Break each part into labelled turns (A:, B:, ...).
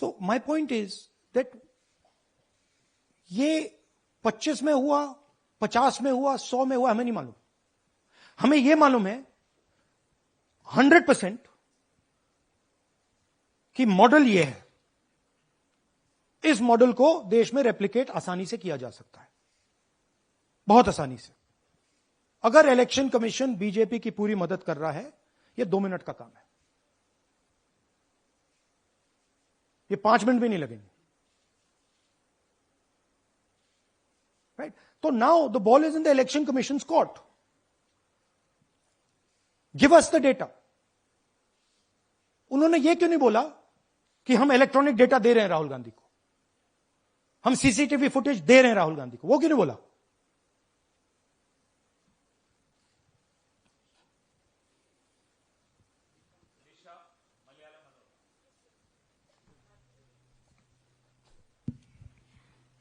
A: So my point is that ये 25 में हुआ, 50 में हुआ, 100 में हुआ, हमें नहीं मालूम. हमें ये मालूम है 100% कि मॉडल ये है. इस मॉडल को देश में रेप्लिकेट आसानी से किया जा सकता है, बहुत आसानी से. अगर इलेक्शन कमीशन बीजेपी की पूरी मदद कर रहा है, यह 2 मिनट का काम है. ये 5 मिनट भी नहीं लगेंगे. राइट? तो now the ball is in the election commissions court. Give us the data. उन्होंने ये क्यों नहीं बोला कि हम इलेक्ट्रॉनिक डेटा दे रहे हैं राहुल गांधी को, हम सीसीटीवी फुटेज दे रहे हैं राहुल गांधी को? वो क्यों नहीं बोला?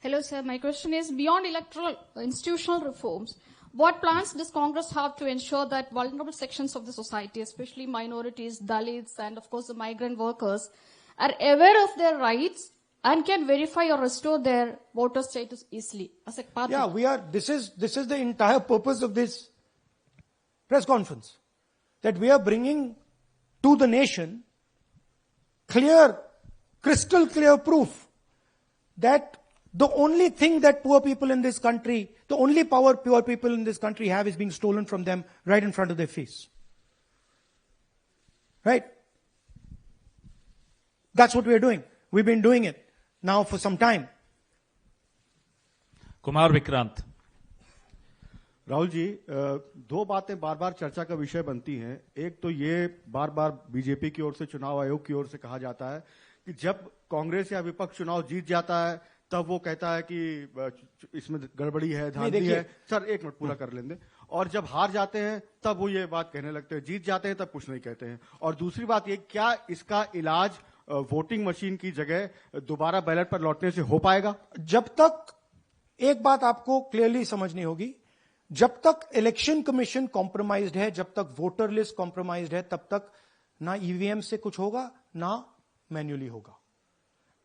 B: Hello, sir. My question is, beyond electoral institutional reforms, what plans does Congress have to ensure that vulnerable sections of the society, especially minorities, Dalits, and of course the migrant workers, are aware of their rights and can verify or restore their voter status easily as a part
A: Yeah, this is the entire purpose of this press conference, that we are bringing to the nation crystal clear proof that the only thing that poor people in this country, the only power poor people in this country have is being stolen from them right in front of their face. Right? That's what we are doing. We've been doing it now for some time.
C: Kumar Vikrant.
D: Rahul ji, दो बातें बार बार चर्चा का विषय बनती हैं. एक तो ये बार बार बीजेपी की ओर से, चुनाव आयोग की ओर से कहा जाता है कि जब कांग्रेस या विपक्ष चुनाव जीत जाता है तब वो कहता है कि इसमें गड़बड़ी है, धांधली है. सर एक मिनट पूरा कर लेंगे. और जब हार जाते हैं तब वो ये बात कहने लगते हैं, जीत जाते हैं तब कुछ नहीं कहते हैं. और दूसरी बात ये, क्या इसका इलाज वोटिंग मशीन की जगह दोबारा बैलेट पर लौटने से हो पाएगा?
A: जब तक, एक बात आपको क्लियरली समझनी होगी, जब तक इलेक्शन कमीशन कॉम्प्रोमाइज्ड है, जब तक वोटर लिस्ट कॉम्प्रोमाइज्ड है, तब तक ना ईवीएम से कुछ होगा ना मैन्युअली होगा.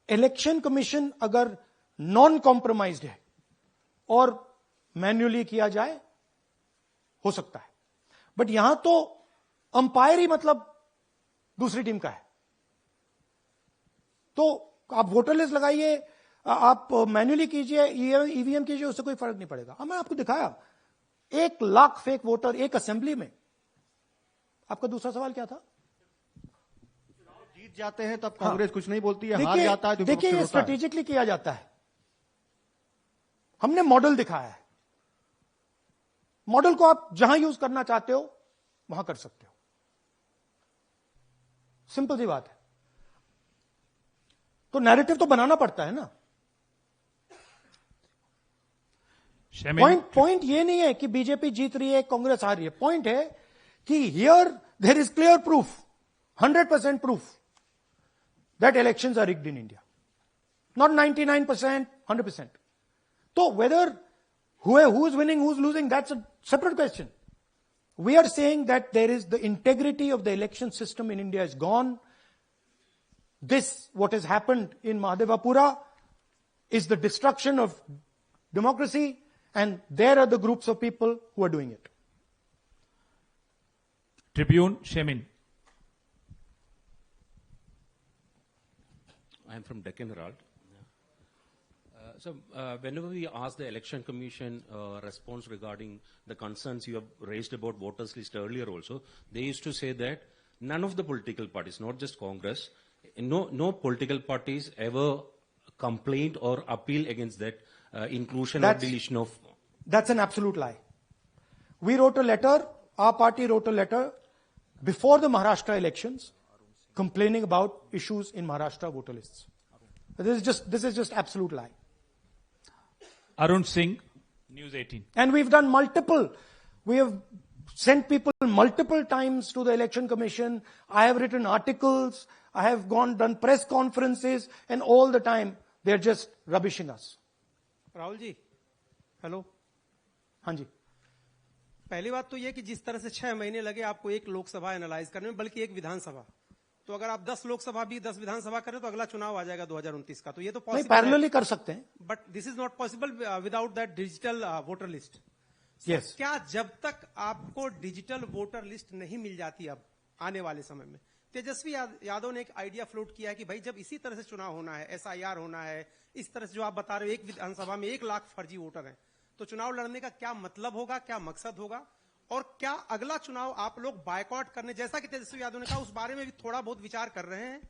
A: इलेक्शन कमीशन अगर नॉन कॉम्प्रोमाइज्ड है और मैन्युअली किया जाए, हो सकता है. बट यहां तो अंपायर ही मतलब दूसरी टीम का है. तो आप वोटर लिस्ट लगाइए, आप मैन्युअली कीजिए, ईवीएम कीजिए, उससे कोई फर्क नहीं पड़ेगा. मैंने आपको दिखाया 1 लाख फेक वोटर एक असेंबली में. आपका दूसरा सवाल क्या था?
D: जीत जाते हैं तब कांग्रेस कुछ नहीं बोलती है, हार जाता है तो
A: देखिए, ये स्ट्रेटेजिकली किया जाता है. हमने मॉडल दिखाया है. मॉडल को आप जहां यूज करना चाहते हो वहां कर सकते हो. सिंपल सी बात है. तो नैरेटिव तो बनाना पड़ता है ना. पॉइंट ये नहीं है कि बीजेपी जीत रही है, कांग्रेस हार रही है. पॉइंट है कि here there is clear proof, 100% proof that elections are rigged in India. Not 99%, 100%. So whether who's winning, who's losing, that's a separate question. We are saying that there is the integrity of the election system in India is gone. This, what has happened in Mahadevapura, is the destruction of democracy, and there are the groups of people who are doing it.
C: Tribune, Shemin.
E: I'm from Deccan Herald. So whenever we ask the Election Commission response regarding the concerns you have raised about voters list earlier also, they used to say that none of the political parties, not just Congress, no political parties ever complained or appealed against that inclusion or deletion of...
A: That's an absolute lie. We wrote a letter, our party wrote a letter before the Maharashtra elections complaining about issues in Maharashtra voter lists. This is just absolute lie.
C: Arun Singh, News 18.
A: And we've done we have sent people multiple times to the Election Commission. I have written articles, I have done press conferences, and all the time they're just rubbishing us.
F: Rahul ji, hello.
A: हाँ जी.
F: पहली बात तो ये कि जिस तरह से 6 महीने लगे आपको एक लोकसभा एनालाइज करने में, बल्कि एक विधानसभा, तो अगर आप 10 लोकसभा भी 10 विधानसभा करें तो अगला चुनाव आ जाएगा 2029 का, तो ये तो
A: नहीं,
F: पॉसिबल है।
A: पैरेलली कर सकते हैं।
F: But this is not possible without that digital voter list.
A: Yes.
F: क्या जब तक आपको डिजिटल वोटर लिस्ट नहीं मिल जाती अब आने वाले समय में, तेजस्वी यादव ने एक आइडिया फ्लोट किया है कि भाई जब इसी तरह से चुनाव होना है, SIR होना है, इस तरह से जो आप बता रहे हो एक विधानसभा में 1 लाख फर्जी वोटर हैं, तो चुनाव लड़ने का क्या मतलब होगा, क्या मकसद होगा, और क्या अगला चुनाव आप लोग बायकॉट करने, जैसा कि तेजस्वी यादव ने कहा, उस बारे में भी थोड़ा बहुत विचार कर रहे हैं?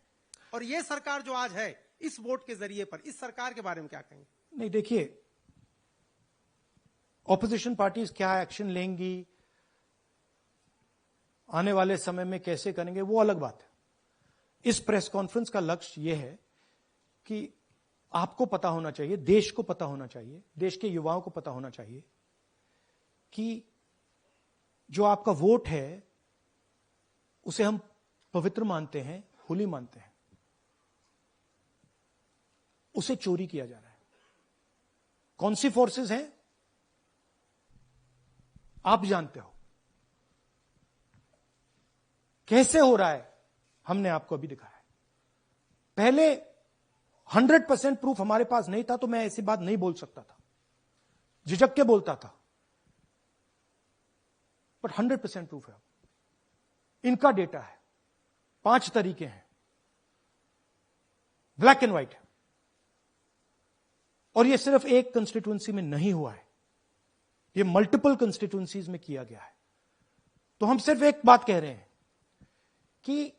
F: और ये सरकार जो आज है इस वोट के जरिए पर, इस सरकार के बारे में क्या कहेंगे?
A: नहीं, देखिए, ऑपोजिशन पार्टीज क्या एक्शन लेंगी, आने वाले समय में कैसे करेंगे, वो अलग बात है। इस प्रेस कॉन्फ्रेंस का लक्ष्य यह है कि आपको पता होना चाहिए, देश को पता होना चाहिए, देश के युवाओं को पता होना चाहिए कि जो आपका वोट है उसे हम पवित्र मानते हैं, होली मानते हैं, उसे चोरी किया जा रहा है। कौन सी फोर्सेस हैं आप जानते हो, कैसे हो रहा है हमने आपको अभी दिखाया है। पहले 100% प्रूफ हमारे पास नहीं था तो मैं ऐसी बात नहीं बोल सकता था, झिझक के बोलता था, बट 100% प्रूफ है। इनका डेटा है, 5 तरीके हैं, ब्लैक एंड व्हाइट है, और यह सिर्फ एक कंस्टिट्यूएंसी में नहीं हुआ है, यह मल्टीपल कंस्टिट्यूएंसीज में किया गया है। तो हम सिर्फ एक बात कह रहे हैं कि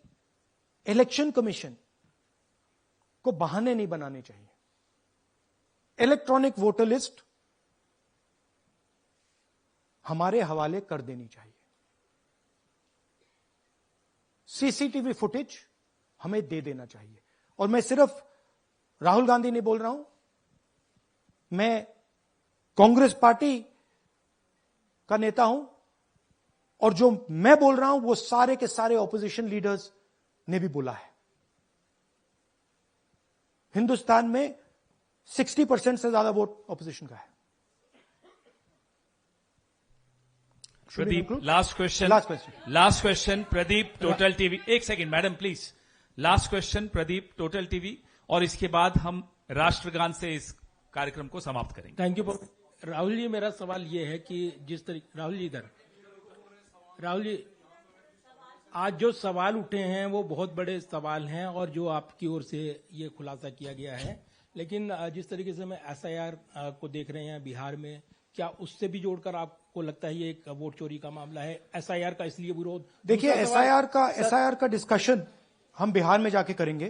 A: इलेक्शन कमीशन को बहाने नहीं बनाने चाहिए। इलेक्ट्रॉनिक वोटर लिस्ट हमारे हवाले कर देनी चाहिए। सीसीटीवी फुटेज हमें दे देना चाहिए। और मैं सिर्फ राहुल गांधी नहीं बोल रहा हूं, मैं कांग्रेस पार्टी का नेता हूं, और जो मैं बोल रहा हूं वो सारे के सारे ऑपोजिशन लीडर्स ने भी बोला है। हिंदुस्तान में 60% से ज्यादा वोट ऑपोजिशन का है।
C: Pradeep, last question. Last question Pradeep, total TV. एक second madam please. Last question Pradeep, total TV, और इसके बाद हम राष्ट्रगान से इस कार्यक्रम को समाप्त करेंगे।
G: Thank you. राहुल जी, मेरा सवाल यह है कि जिस तरीके, राहुल जी इधर, राहुल जी, आज जो सवाल उठे हैं वो बहुत बड़े सवाल हैं और जो आपकी ओर से ये खुलासा किया गया है, लेकिन जिस तरीके से मैं SIR को देख रहे हैं बिहार में, क्या उससे भी जोड़कर आपको लगता है ये एक वोट चोरी का मामला है? SIR का इसलिए विरोध,
A: देखिए, SIR का डिस्कशन हम बिहार में जाके करेंगे,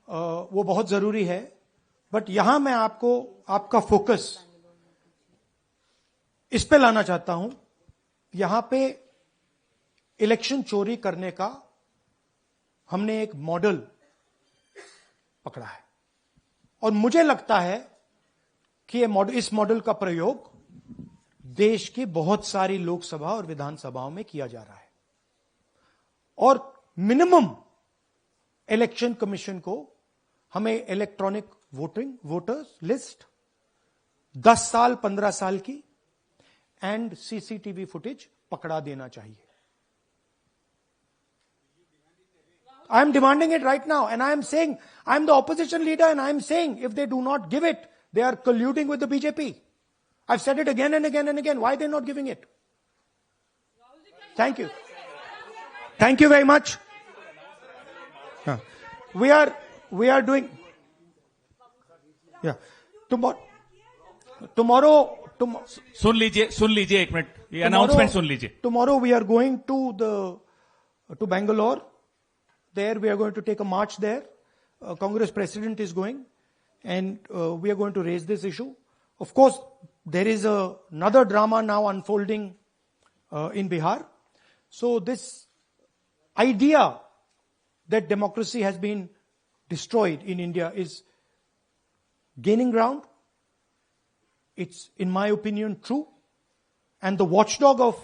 A: वो बहुत जरूरी है, बट यहां मैं आपको आपका फोकस इस पे लाना चाहता हूं। यहां पे इलेक्शन चोरी करने का हमने एक मॉडल पकड़ा है, और मुझे लगता है कि इस मॉडल का प्रयोग देश की बहुत सारी लोकसभा और विधानसभाओं में किया जा रहा है। और मिनिमम इलेक्शन कमीशन को हमें इलेक्ट्रॉनिक वोटर्स लिस्ट 10 साल 15 साल की एंड सीसीटीवी फुटेज पकड़ा देना चाहिए। I am demanding it right now, and I am saying, I am the opposition leader, and I am saying, if they do not give it, they are colluding with the BJP. I've said it again and again and again. Why are they not giving it? Thank you. Thank you very much. We are doing, yeah. Tomorrow,
C: सुन लीजिए एक minute, ये announcement सुन लीजिए।
A: Tomorrow we are going to Bangalore. There we are going to take a march there. Congress president is going, and we are going to raise this issue. Of course, there is another drama now unfolding in Bihar. So this idea that democracy has been destroyed in India is gaining ground. It's, in my opinion, true. And the watchdog of